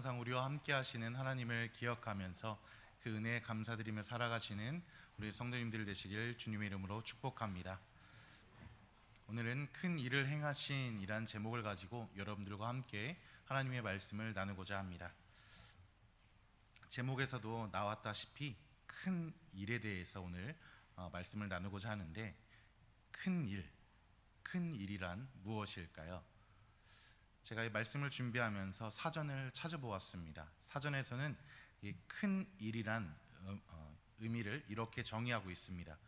항상 우리와 함께 하시는 하나님을 기억하면서 그 은혜에 감사드리며 살아가시는 우리 성도님들 되시길 주님의 이름으로 축복합니다. 오늘은 큰 일을 행하신 이란 제목을 가지고 여러분들과 함께 하나님의 말씀을 나누고자 합니다. 제목에서도 나왔다시피 큰 일에 대해서 오늘 말씀을 나누고자 하는데, 큰 일이란 무엇일까요? 제가 이 말씀을 준비하면서 사전을 찾아보았습니다. 사전에서는 이 큰 일이란 의미를 이렇게 정의하고 있습니다.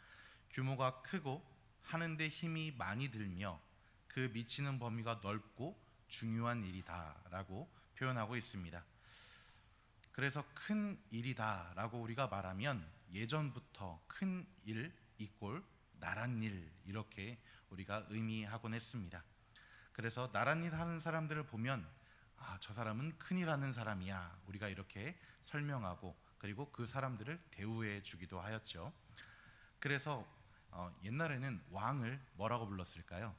규모가 크고 하는데 힘이 많이 들며 그 미치는 범위가 넓고 중요한 일이다 라고 표현하고 있습니다. 그래서 큰 일이다 라고 우리가 말하면 예전부터 큰 일 이꼴 나란 일, 이렇게 우리가 의미하곤 했습니다. 그래서 나란 일 하는 사람들을 보면 저 사람은 큰일 하는 사람이야, 우리가 이렇게 설명하고, 그리고 그 사람들을 대우해 주기도 하였죠. 그래서 옛날에는 왕을 뭐라고 불렀을까요?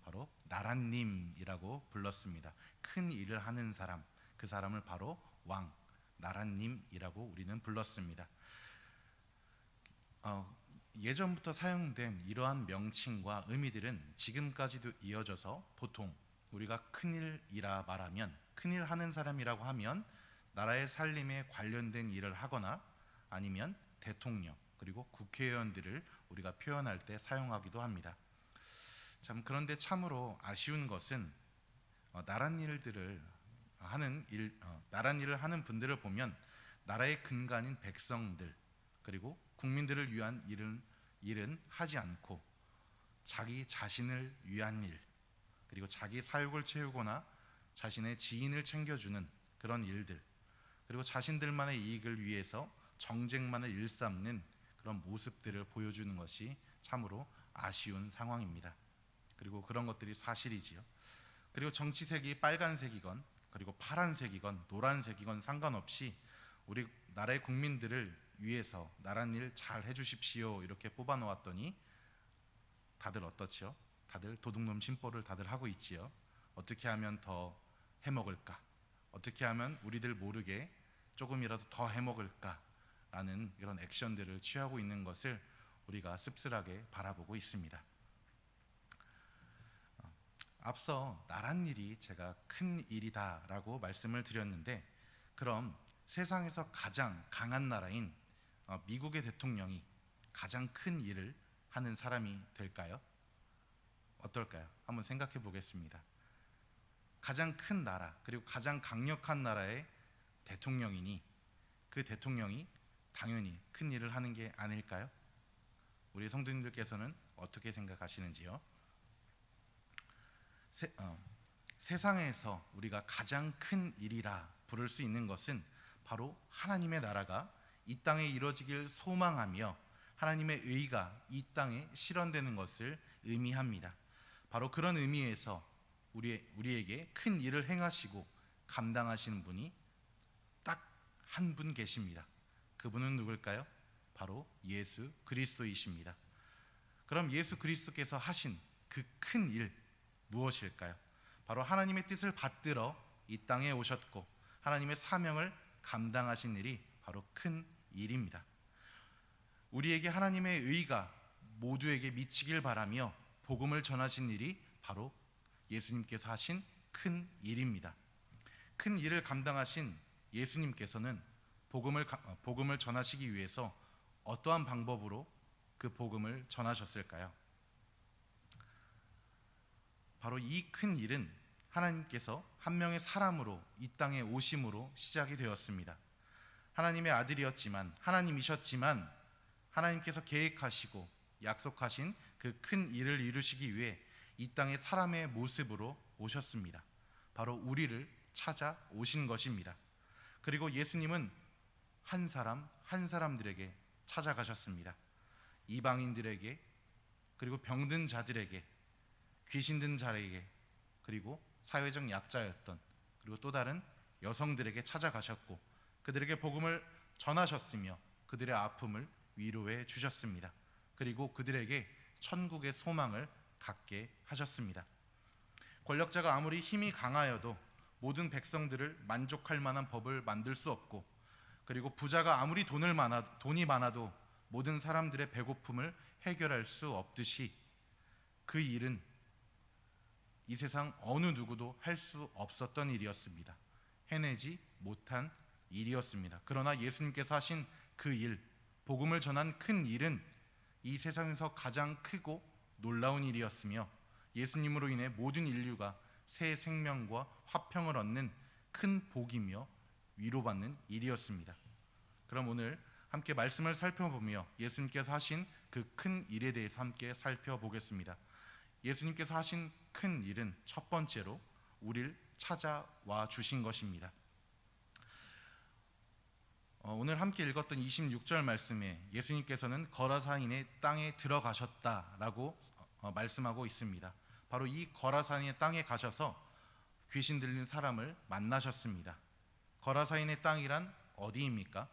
바로 나란님이라고 불렀습니다. 큰 일을 하는 사람, 그 사람을 바로 왕, 나란님이라고 우리는 불렀습니다. 예전부터 사용된 이러한 명칭과 의미들은 지금까지도 이어져서 보통 우리가 큰일이라 말하면, 큰일 하는 사람이라고 하면 나라의 살림에 관련된 일을 하거나 아니면 대통령 그리고 국회의원들을 우리가 표현할 때 사용하기도 합니다. 그런데 참으로 아쉬운 것은 나란 일을 하는 분들을 보면 나라의 근간인 백성들 그리고 국민들을 위한 일은 하지 않고 자기 자신을 위한 일, 그리고 자기 사욕을 채우거나 자신의 지인을 챙겨주는 그런 일들, 그리고 자신들만의 이익을 위해서 정쟁만을 일삼는 그런 모습들을 보여주는 것이 참으로 아쉬운 상황입니다. 그리고 그런 것들이 사실이지요. 그리고 정치색이 빨간색이건 그리고 파란색이건 노란색이건 상관없이 우리 나라의 국민들을 위해서 나란 일 잘 해주십시오 이렇게 뽑아놓았더니 다들 어떻지요? 다들 도둑놈 심보를 다들 하고 있지요. 어떻게 하면 더 해먹을까? 어떻게 하면 우리들 모르게 조금이라도 더 해먹을까? 라는 이런 액션들을 취하고 있는 것을 우리가 씁쓸하게 바라보고 있습니다. 앞서 나란 일이 제가 큰 일이다 라고 말씀을 드렸는데, 그럼 세상에서 가장 강한 나라인 미국의 대통령이 가장 큰 일을 하는 사람이 될까요? 어떨까요? 한번 생각해 보겠습니다. 가장 큰 나라, 그리고 가장 강력한 나라의 대통령이니 그 대통령이 당연히 큰 일을 하는 게 아닐까요? 우리 성도님들께서는 어떻게 생각하시는지요? 세상에서 우리가 가장 큰 일이라 부를 수 있는 것은 바로 하나님의 나라가 이 땅에 이루어지길 소망하며 하나님의 의가 이 땅에 실현되는 것을 의미합니다. 바로 그런 의미에서 우리에게 큰 일을 행하시고 감당하시는 분이 딱 한 분 계십니다. 그분은 누굴까요? 바로 예수 그리스도이십니다. 그럼 예수 그리스도께서 하신 그 큰 일 무엇일까요? 바로 하나님의 뜻을 받들어 이 땅에 오셨고 하나님의 사명을 감당하신 일이 바로 큰 일입니다. 우리에게 하나님의 의가 모두에게 미치길 바라며 복음을 전하신 일이 바로 예수님께서 하신 큰 일입니다. 큰 일을 감당하신 예수님께서는 복음을 전하시기 위해서 어떠한 방법으로 그 복음을 전하셨을까요? 바로 이 큰 일은 하나님께서 한 명의 사람으로 이 땅에 오심으로 시작이 되었습니다. 하나님의 아들이었지만, 하나님이셨지만 하나님께서 계획하시고 약속하신 그 큰 일을 이루시기 위해 이 땅에 사람의 모습으로 오셨습니다. 바로 우리를 찾아 오신 것입니다. 그리고 예수님은 한 사람 한 사람들에게 찾아가셨습니다. 이방인들에게, 그리고 병든 자들에게, 귀신 든 자에게, 그리고 사회적 약자였던, 그리고 또 다른 여성들에게 찾아가셨고 그들에게 복음을 전하셨으며 그들의 아픔을 위로해 주셨습니다. 그리고 그들에게 천국의 소망을 갖게 하셨습니다. 권력자가 아무리 힘이 강하여도 모든 백성들을 만족할 만한 법을 만들 수 없고, 그리고 부자가 아무리 돈이 많아도 모든 사람들의 배고픔을 해결할 수 없듯이 그 일은 이 세상 어느 누구도 할 수 없었던 일이었습니다. 해내지 못한 일이었습니다. 그러나 예수님께서 하신 그 일, 복음을 전한 큰 일은 이 세상에서 가장 크고 놀라운 일이었으며, 예수님으로 인해 모든 인류가 새 생명과 화평을 얻는 큰 복이며 위로받는 일이었습니다. 그럼 오늘 함께 말씀을 살펴보며 예수님께서 하신 그 큰 일에 대해서 함께 살펴보겠습니다. 예수님께서 하신 큰 일은 첫 번째로 우리를 찾아와 주신 것입니다. 오늘 함께 읽었던 26절 말씀에 예수님께서는 거라사인의 땅에 들어가셨다라고 말씀하고 있습니다. 바로 이 거라사인의 땅에 가셔서 귀신 들린 사람을 만나셨습니다. 거라사인의 땅이란 어디입니까?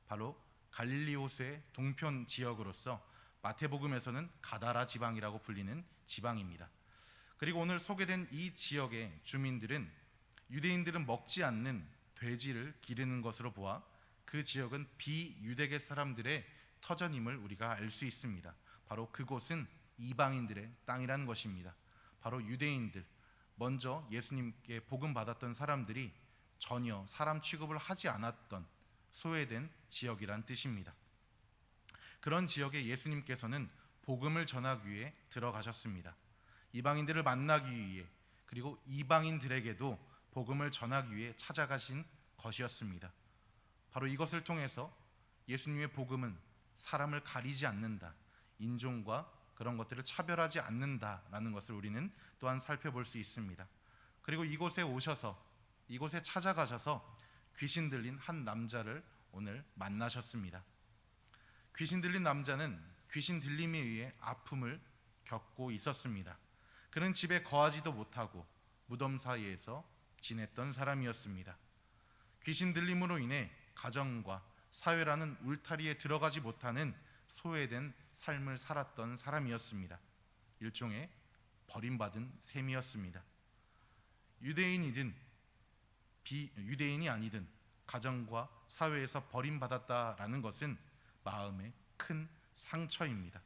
바로 갈릴리 호수의 동편 지역으로서 마태복음에서는 가다라 지방이라고 불리는 지방입니다. 그리고 오늘 소개된 이 지역의 주민들은 유대인들은 먹지 않는 돼지를 기르는 것으로 보아 그 지역은 비유대계 사람들의 터전임을 우리가 알 수 있습니다. 바로 그곳은 이방인들의 땅이라는 것입니다. 바로 유대인들, 먼저 예수님께 복음 받았던 사람들이 전혀 사람 취급을 하지 않았던 소외된 지역이란 뜻입니다. 그런 지역에 예수님께서는 복음을 전하기 위해 들어가셨습니다. 이방인들을 만나기 위해, 그리고 이방인들에게도 복음을 전하기 위해 찾아가신 것이었습니다. 바로 이것을 통해서 예수님의 복음은 사람을 가리지 않는다, 인종과 그런 것들을 차별하지 않는다라는 것을 우리는 또한 살펴볼 수 있습니다. 그리고 이곳에 오셔서, 이곳에 찾아가셔서 귀신 들린 한 남자를 오늘 만나셨습니다. 귀신 들린 남자는 귀신 들림에 의해 아픔을 겪고 있었습니다. 그는 집에 거하지도 못하고 무덤 사이에서 지냈던 사람이었습니다. 귀신 들림으로 인해 가정과 사회라는 울타리에 들어가지 못하는 소외된 삶을 살았던 사람이었습니다. 일종의 버림받은 셈이었습니다. 유대인이든 비유대인이 아니든 가정과 사회에서 버림받았다라는 것은 마음의 큰 상처입니다.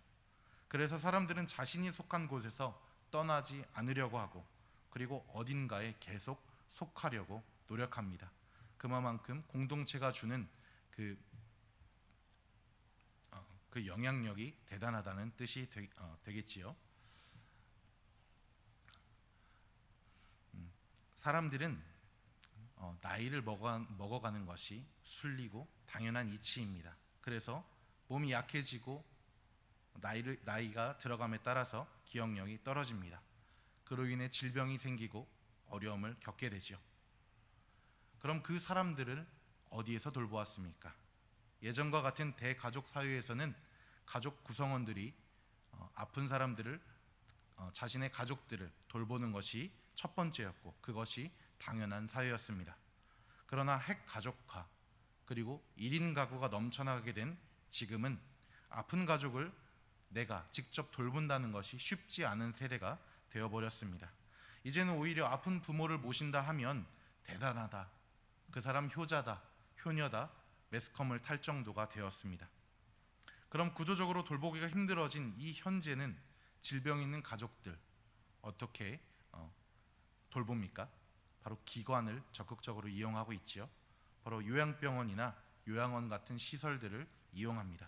그래서 사람들은 자신이 속한 곳에서 떠나지 않으려고 하고, 그리고 어딘가에 계속 속하려고 노력합니다. 그만큼 공동체가 주는 그 영향력이 대단하다는 뜻이 되겠지요. 사람들은 나이를 먹어가는 것이 순리고 당연한 이치입니다. 그래서 몸이 약해지고 나이가 들어감에 따라서 기억력이 떨어집니다. 그로 인해 질병이 생기고 어려움을 겪게 되죠. 그럼 그 사람들을 어디에서 돌보았습니까? 예전과 같은 대가족 사회에서는 가족 구성원들이 아픈 사람들을, 자신의 가족들을 돌보는 것이 첫 번째였고, 그것이 당연한 사회였습니다. 그러나 핵가족화, 그리고 1인 가구가 넘쳐나게 된 지금은 아픈 가족을 내가 직접 돌본다는 것이 쉽지 않은 세대가 되어버렸습니다. 이제는 오히려 아픈 부모를 모신다 하면 대단하다, 그 사람 효자다, 효녀다, 매스컴을 탈 정도가 되었습니다. 그럼 구조적으로 돌보기가 힘들어진 이 현재는 질병 있는 가족들 어떻게 돌봅니까? 바로 기관을 적극적으로 이용하고 있지요. 바로 요양병원이나 요양원 같은 시설들을 이용합니다.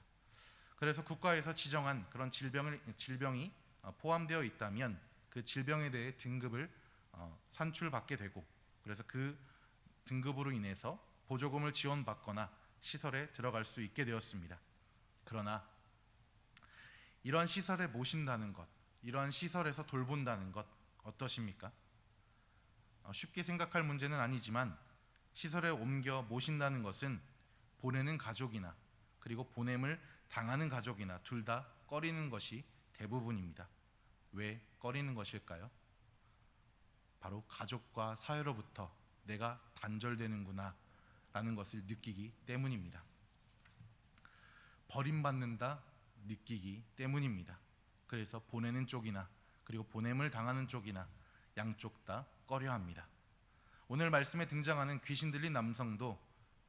그래서 국가에서 지정한 그런 질병이 포함되어 있다면 그 질병에 대해 등급을 산출받게 되고, 그래서 그 등급으로 인해서 보조금을 지원받거나 시설에 들어갈 수 있게 되었습니다. 그러나 이러한 시설에 모신다는 것, 이러한 시설에서 돌본다는 것 어떠십니까? 쉽게 생각할 문제는 아니지만 시설에 옮겨 모신다는 것은 보내는 가족이나 그리고 보냄을 당하는 가족이나 둘 다 꺼리는 것이 대부분입니다. 왜 꺼리는 것일까요? 바로 가족과 사회로부터 내가 단절되는구나 라는 것을 느끼기 때문입니다. 버림받는다 느끼기 때문입니다. 그래서 보내는 쪽이나 그리고 보냄을 당하는 쪽이나 양쪽 다 꺼려합니다. 오늘 말씀에 등장하는 귀신 들린 남성도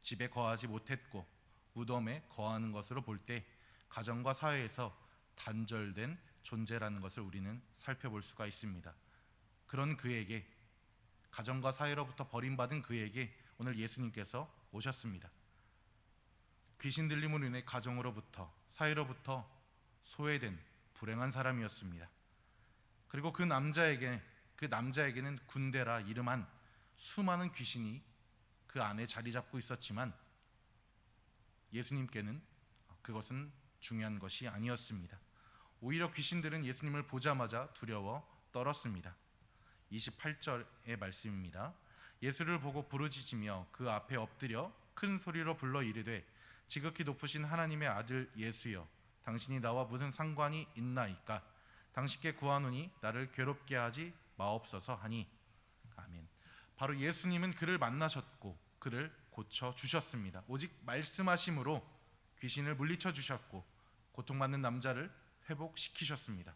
집에 거하지 못했고 무덤에 거하는 것으로 볼 때 가정과 사회에서 단절된 존재라는 것을 우리는 살펴볼 수가 있습니다. 그런 그에게, 가정과 사회로부터 버림받은 그에게 오늘 예수님께서 오셨습니다. 귀신 들림으로 인해 가정으로부터, 사회로부터 소외된 불행한 사람이었습니다. 그리고 그 남자에게는 군대라 이름한 수많은 귀신이 그 안에 자리 잡고 있었지만 예수님께는 그것은 중요한 것이 아니었습니다. 오히려 귀신들은 예수님을 보자마자 두려워 떨었습니다. 28절의 말씀입니다. 예수를 보고 부르짖으며 그 앞에 엎드려 큰 소리로 불러 이르되 지극히 높으신 하나님의 아들 예수여, 당신이 나와 무슨 상관이 있나이까? 당신께 구하노니 나를 괴롭게 하지 마옵소서 하니. 아멘. 바로 예수님은 그를 만나셨고 그를 고쳐주셨습니다. 오직 말씀하심으로 귀신을 물리쳐 주셨고 고통받는 남자를 회복시키셨습니다.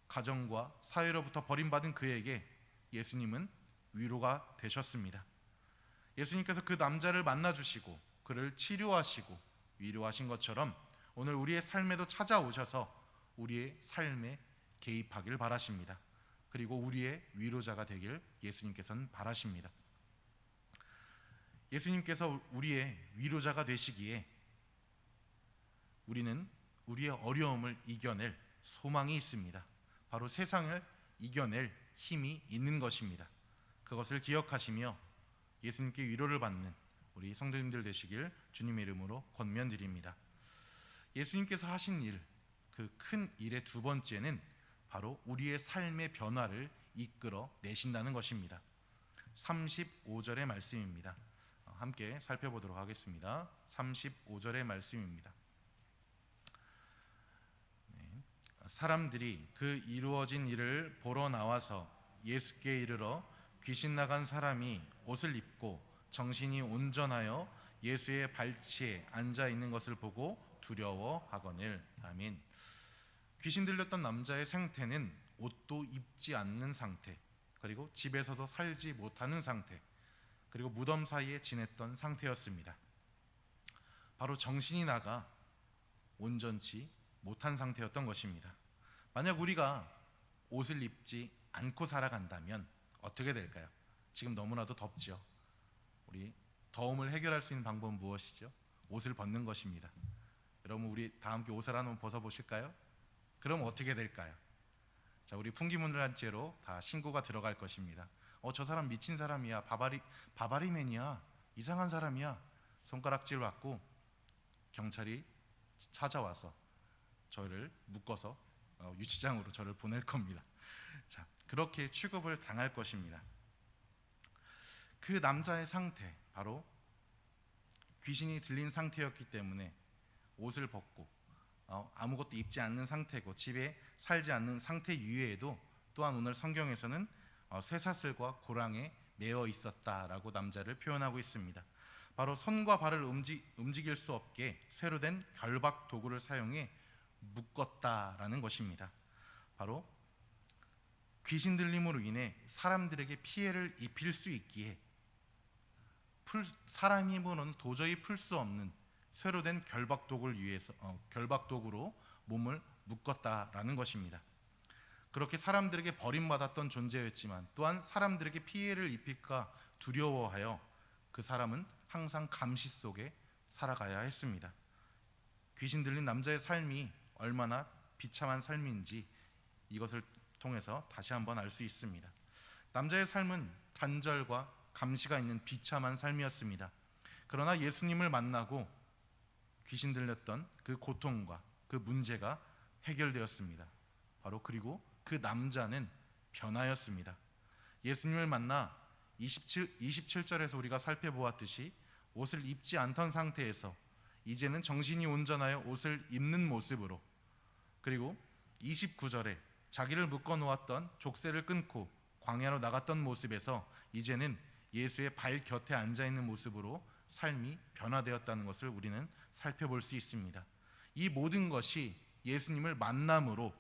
가정과 사회로부터 버림받은 그에게 예수님은 위로가 되셨습니다. 예수님께서 그 남자를 만나주시고 그를 치료하시고 위로하신 것처럼 오늘 우리의 삶에도 찾아오셔서 우리의 삶에 개입하길 바라십니다. 그리고 우리의 위로자가 되길 예수님께서는 바라십니다. 예수님께서 우리의 위로자가 되시기에 우리는 우리의 어려움을 이겨낼 소망이 있습니다. 바로 세상을 이겨낼 힘이 있는 것입니다. 그것을 기억하시며 예수님께 위로를 받는 우리 성도님들 되시길 주님의 이름으로 권면드립니다. 예수님께서 하신 일, 그 큰 일의 두 번째는 바로 우리의 삶의 변화를 이끌어 내신다는 것입니다. 35절의 말씀입니다. 함께 살펴보도록 하겠습니다. 35절의 말씀입니다. 사람들이 그 이루어진 일을 보러 나와서 예수께 이르러 귀신 나간 사람이 옷을 입고 정신이 온전하여 예수의 발치에 앉아 있는 것을 보고 두려워하거늘. 아멘. 귀신 들렸던 남자의 상태는 옷도 입지 않는 상태, 그리고 집에서도 살지 못하는 상태, 그리고 무덤 사이에 지냈던 상태였습니다. 바로 정신이 나가 온전치 못한 상태였던 것입니다. 만약 우리가 옷을 입지 않고 살아간다면 어떻게 될까요? 지금 너무나도 덥죠. 우리 더움을 해결할 수 있는 방법은 무엇이죠? 옷을 벗는 것입니다. 여러분, 우리 다 함께 옷을 한번 벗어보실까요? 그럼 어떻게 될까요? 자, 우리 풍기문란죄로 다 신고가 들어갈 것입니다. 저 사람 미친 사람이야, 바바리맨이야, 이상한 사람이야, 손가락질 받고 경찰이 찾아와서 저를 묶어서 유치장으로 저를 보낼 겁니다. 자, 그렇게 취급을 당할 것입니다. 그 남자의 상태, 바로 귀신이 들린 상태였기 때문에 옷을 벗고 아무것도 입지 않는 상태고 집에 살지 않는 상태 이외에도 또한 오늘 성경에서는 쇠사슬과 고랑에 매어 있었다라고 남자를 표현하고 있습니다. 바로 손과 발을 움직일 수 없게 쇠로 된 결박 도구를 사용해 묶었다라는 것입니다. 바로 귀신 들림으로 인해 사람들에게 피해를 입힐 수 있기에 사람 힘으로는 도저히 풀 수 없는 쇠로 된 결박 도구로 몸을 묶었다라는 것입니다. 그렇게 사람들에게 버림받았던 존재였지만 또한 사람들에게 피해를 입힐까 두려워하여 그 사람은 항상 감시 속에 살아가야 했습니다. 귀신 들린 남자의 삶이 얼마나 비참한 삶인지 이것을 통해서 다시 한번 알 수 있습니다. 남자의 삶은 단절과 감시가 있는 비참한 삶이었습니다. 그러나 예수님을 만나고 귀신 들렸던 그 고통과 그 문제가 해결되었습니다. 바로 그리고 그 남자는 변하였습니다. 예수님을 만나 27절에서 우리가 살펴보았듯이 옷을 입지 않던 상태에서 이제는 정신이 온전하여 옷을 입는 모습으로, 그리고 29절에 자기를 묶어 놓았던 족쇄를 끊고 광야로 나갔던 모습에서 이제는 예수의 발 곁에 앉아 있는 모습으로 삶이 변화되었다는 것을 우리는 살펴볼 수 있습니다. 이 모든 것이 예수님을 만남으로,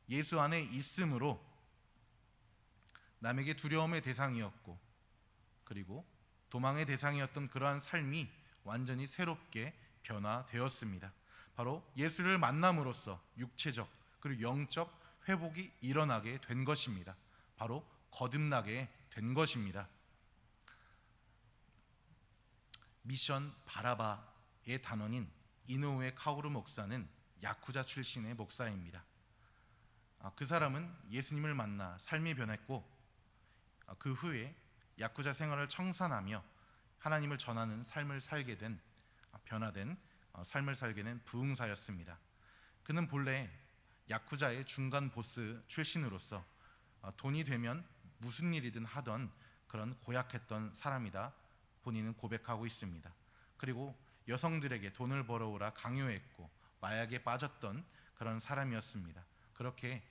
예수 안에 있음으로 남에게 두려움의 대상이었고, 그리고 도망의 대상이었던 그러한 삶이 완전히 새롭게 변화되었습니다. 바로 예수를 만남으로써 육체적 그리고 영적 회복이 일어나게 된 것입니다. 바로 거듭나게 된 것입니다. 미션 바라바의 단원인 이노우에 카오루 목사는 야쿠자 출신의 목사입니다. 그 사람은 예수님을 만나 삶이 변했고, 그 후에 야쿠자 생활을 청산하며 하나님을 전하는 삶을 살게 된 변화된 삶을 살게 된 부흥사였습니다. 그는 본래 야쿠자의 중간 보스 출신으로서 돈이 되면 무슨 일이든 하던 그런 고약했던 사람이다 본인은 고백하고 있습니다. 그리고 여성들에게 돈을 벌어오라 강요했고 마약에 빠졌던 그런 사람이었습니다. 그렇게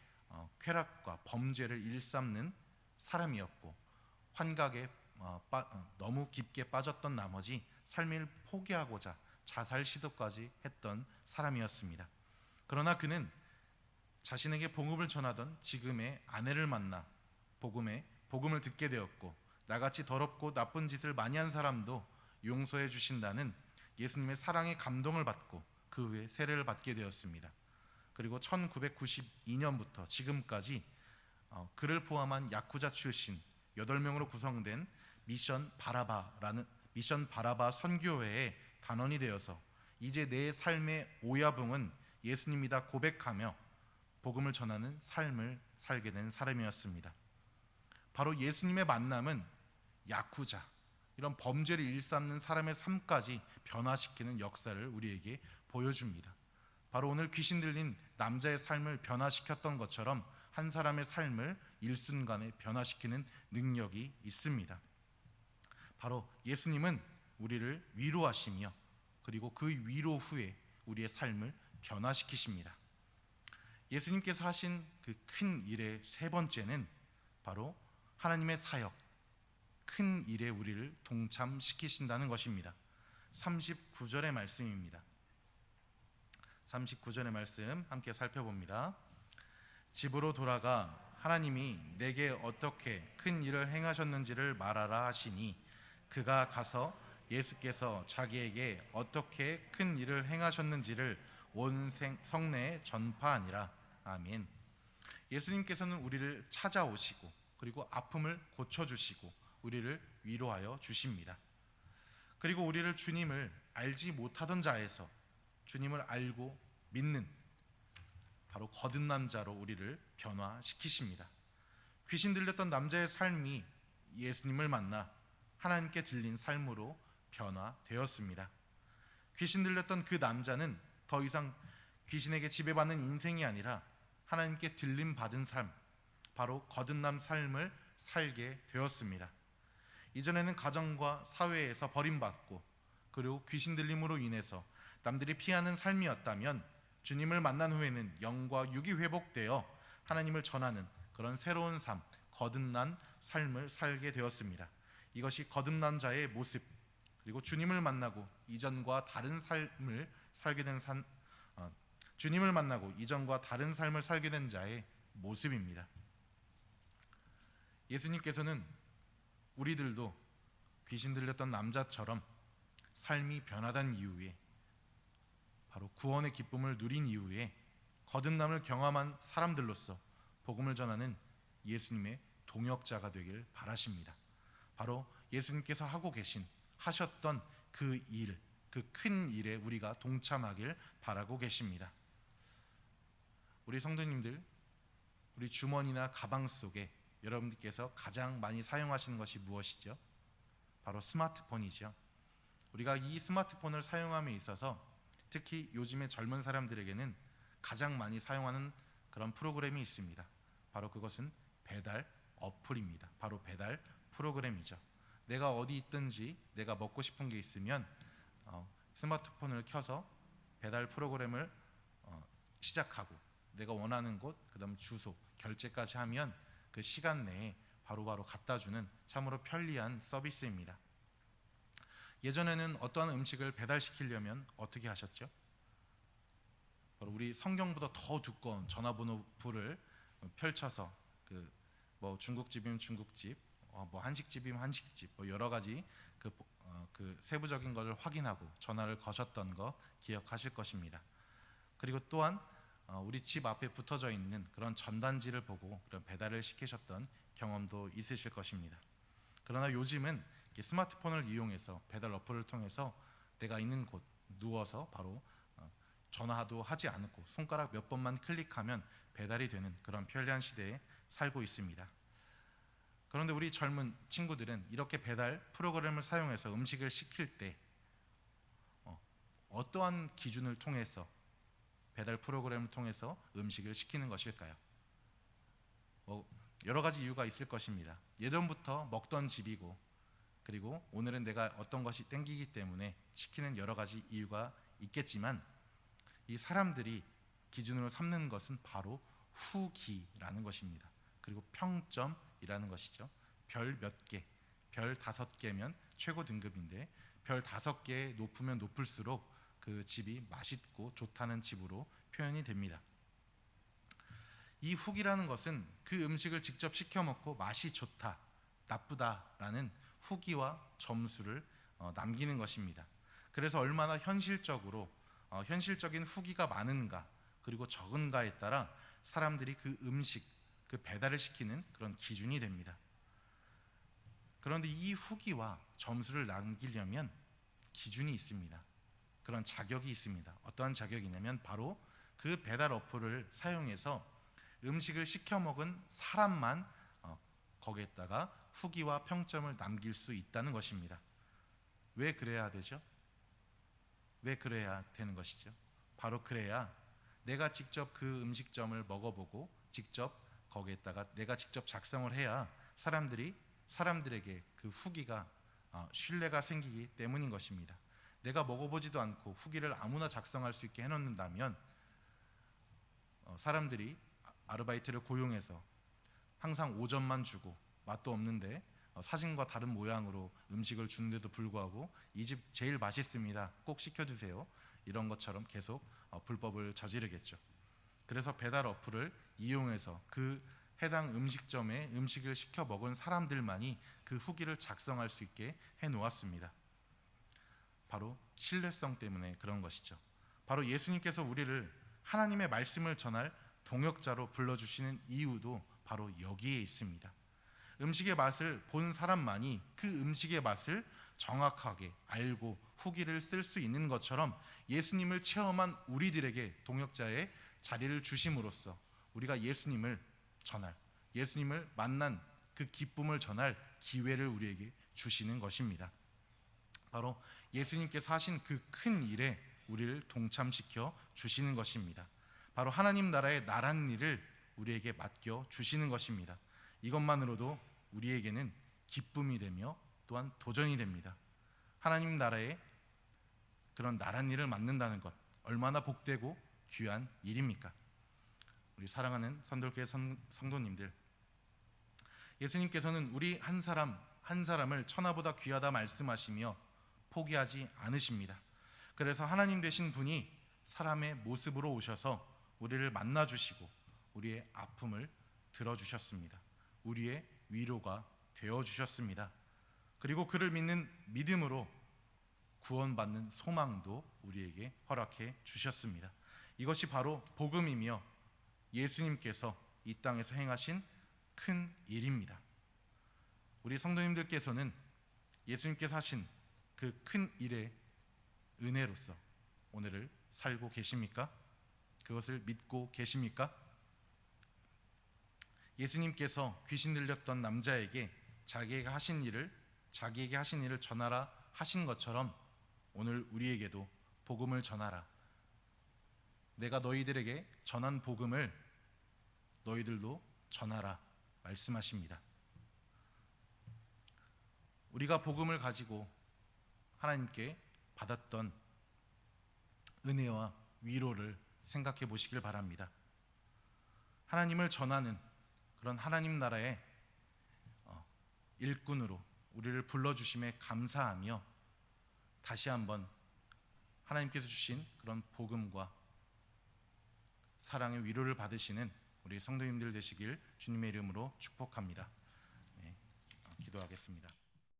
쾌락과 범죄를 일삼는 사람이었고, 환각에 너무 깊게 빠졌던 나머지 삶을 포기하고자 자살 시도까지 했던 사람이었습니다. 그러나 그는 자신에게 복음을 전하던 지금의 아내를 만나 복음을 듣게 되었고, 나같이 더럽고 나쁜 짓을 많이 한 사람도 용서해 주신다는 예수님의 사랑의 감동을 받고 그 후에 세례를 받게 되었습니다. 그리고 1992년부터 지금까지 그를 포함한 야쿠자 출신 8명으로 구성된 미션 바라바 선교회의 단원이 되어서 이제 내 삶의 오야붕은 예수님이다 고백하며 복음을 전하는 삶을 살게 된 사람이었습니다. 바로 예수님의 만남은 야쿠자, 이런 범죄를 일삼는 사람의 삶까지 변화시키는 역사를 우리에게 보여줍니다. 바로 오늘 귀신 들린 남자의 삶을 변화시켰던 것처럼 한 사람의 삶을 일순간에 변화시키는 능력이 있습니다. 바로 예수님은 우리를 위로하시며 그리고 그 위로 후에 우리의 삶을 변화시키십니다. 예수님께서 하신 그 큰 일의 세 번째는 바로 하나님의 사역, 큰 일에 우리를 동참시키신다는 것입니다. 39절의 말씀입니다. 39절의 말씀 함께 살펴봅니다. 집으로 돌아가 하나님이 내게 어떻게 큰 일을 행하셨는지를 말하라 하시니 그가 가서 예수께서 자기에게 어떻게 큰 일을 행하셨는지를 온 성내에 전파하니라. 아멘. 예수님께서는 우리를 찾아오시고 그리고 아픔을 고쳐주시고 우리를 위로하여 주십니다. 그리고 우리를 주님을 알지 못하던 자에서 주님을 알고 믿는 바로 거듭난 자로 우리를 변화시키십니다. 귀신 들렸던 남자의 삶이 예수님을 만나 하나님께 들린 삶으로 변화되었습니다. 귀신 들렸던 그 남자는 더 이상 귀신에게 지배받는 인생이 아니라 하나님께 들림 받은 삶, 바로 거듭난 삶을 살게 되었습니다. 이전에는 가정과 사회에서 버림받고 그리고 귀신 들림으로 인해서 남들이 피하는 삶이었다면 주님을 만난 후에는 영과 육이 회복되어 하나님을 전하는 그런 새로운 삶, 거듭난 삶을 살게 되었습니다. 이것이 거듭난 자의 모습, 그리고 주님을 만나고 이전과 다른 삶을 살게 된 주님을 만나고 이전과 다른 삶을 살게 된 자의 모습입니다. 예수님께서는 우리들도 귀신 들렸던 남자처럼 삶이 변화된 이후에 바로 구원의 기쁨을 누린 이후에 거듭남을 경험한 사람들로서 복음을 전하는 예수님의 동역자가 되길 바라십니다. 바로 예수님께서 하셨던 그 일, 그 큰 일에 우리가 동참하길 바라고 계십니다. 우리 성도님들, 우리 주머니나 가방 속에 여러분들께서 가장 많이 사용하시는 것이 무엇이죠? 바로 스마트폰이죠. 우리가 이 스마트폰을 사용함에 있어서 특히 요즘의 젊은 사람들에게는 가장 많이 사용하는 그런 프로그램이 있습니다. 바로 그것은 배달 어플입니다. 바로 배달 프로그램이죠. 내가 어디 있든지 내가 먹고 싶은 게 있으면 스마트폰을 켜서 배달 프로그램을 시작하고 내가 원하는 곳, 그다음 주소, 결제까지 하면 그 시간 내에 바로바로 갖다 주는 참으로 편리한 서비스입니다. 예전에는 어떠한 음식을 배달시키려면 어떻게 하셨죠? 바로 우리 성경보다 더 두꺼운 전화번호부를 펼쳐서 그 뭐 중국집이면 중국집, 뭐 한식집이면 한식집, 뭐 여러 가지 그 세부적인 것을 확인하고 전화를 거셨던 거 기억하실 것입니다. 그리고 또한 우리 집 앞에 붙어져 있는 그런 전단지를 보고 그런 배달을 시키셨던 경험도 있으실 것입니다. 그러나 요즘은 스마트폰을 이용해서 배달 어플을 통해서 내가 있는 곳 누워서 바로 전화도 하지 않고 손가락 몇 번만 클릭하면 배달이 되는 그런 편리한 시대에 살고 있습니다. 그런데 우리 젊은 친구들은 이렇게 배달 프로그램을 사용해서 음식을 시킬 때 어떠한 기준을 통해서 배달 프로그램을 통해서 음식을 시키는 것일까요? 여러 가지 이유가 있을 것입니다. 예전부터 먹던 집이고, 그리고 오늘은 내가 어떤 것이 땡기기 때문에 시키는 여러 가지 이유가 있겠지만, 이 사람들이 기준으로 삼는 것은 바로 후기라는 것입니다. 그리고 평점이라는 것이죠. 별 몇 개, 별 5개면 최고 등급인데 별 5개 높으면 높을수록 그 집이 맛있고 좋다는 집으로 표현이 됩니다. 이 후기라는 것은 그 음식을 직접 시켜 먹고 맛이 좋다, 나쁘다라는 후기와 점수를 남기는 것입니다. 그래서 얼마나 현실적으로 현실적인 후기가 많은가 그리고 적은가에 따라 사람들이 그 음식, 그 배달을 시키는 그런 기준이 됩니다. 그런데 이 후기와 점수를 남기려면 기준이 있습니다. 그런 자격이 있습니다. 어떠한 자격이냐면 바로 그 배달 어플을 사용해서 음식을 시켜 먹은 사람만 거기에다가 후기와 평점을 남길 수 있다는 것입니다. 왜 그래야 되죠? 왜 그래야 되는 것이죠? 바로 그래야 내가 직접 그 음식점을 먹어보고 직접 거기에다가 내가 직접 작성을 해야 사람들에게 그 후기가 신뢰가 생기기 때문인 것입니다. 내가 먹어보지도 않고 후기를 아무나 작성할 수 있게 해놓는다면 사람들이 아르바이트를 고용해서 항상 5점만 주고 맛도 없는데 사진과 다른 모양으로 음식을 주는데도 불구하고 이 집 제일 맛있습니다, 꼭 시켜주세요, 이런 것처럼 계속 불법을 저지르겠죠. 그래서 배달 어플을 이용해서 그 해당 음식점에 음식을 시켜 먹은 사람들만이 그 후기를 작성할 수 있게 해놓았습니다. 바로 신뢰성 때문에 그런 것이죠. 바로 예수님께서 우리를 하나님의 말씀을 전할 동역자로 불러주시는 이유도 바로 여기에 있습니다. 음식의 맛을 본 사람만이 그 음식의 맛을 정확하게 알고 후기를 쓸 수 있는 것처럼 예수님을 체험한 우리들에게 동역자의 자리를 주심으로써 우리가 예수님을 만난 그 기쁨을 전할 기회를 우리에게 주시는 것입니다. 바로 예수님께서 하신 그 큰 일에 우리를 동참시켜 주시는 것입니다. 바로 하나님 나라의 나란 일을 우리에게 맡겨 주시는 것입니다. 이것만으로도 우리에게는 기쁨이 되며 또한 도전이 됩니다. 하나님 나라의 그런 나란 일을 맡는다는 것 얼마나 복되고 귀한 일입니까? 우리 사랑하는 선돌교회 성도님들, 예수님께서는 우리 한 사람을 천하보다 귀하다 말씀하시며 포기하지 않으십니다. 그래서 하나님 되신 분이 사람의 모습으로 오셔서 우리를 만나주시고 우리의 아픔을 들어주셨습니다. 우리의 위로가 되어주셨습니다. 그리고 그를 믿는 믿음으로 구원받는 소망도 우리에게 허락해 주셨습니다. 이것이 바로 복음이며 예수님께서 이 땅에서 행하신 큰 일입니다. 우리 성도님들께서는 예수님께서 하신 그 큰 일의 은혜로서 오늘을 살고 계십니까? 그것을 믿고 계십니까? 예수님께서 귀신 들렸던 남자에게 자기에게 하신 일을 전하라 하신 것처럼 오늘 우리에게도 복음을 전하라, 내가 너희들에게 전한 복음을 너희들도 전하라 말씀하십니다. 우리가 복음을 가지고 하나님께 받았던 은혜와 위로를 생각해 보시길 바랍니다. 하나님을 전하는 그런 하나님 나라의 일꾼으로 우리를 불러주심에 감사하며 다시 한번 하나님께서 주신 그런 복음과 사랑의 위로를 받으시는 우리 성도님들 되시길 주님의 이름으로 축복합니다. 네, 기도하겠습니다.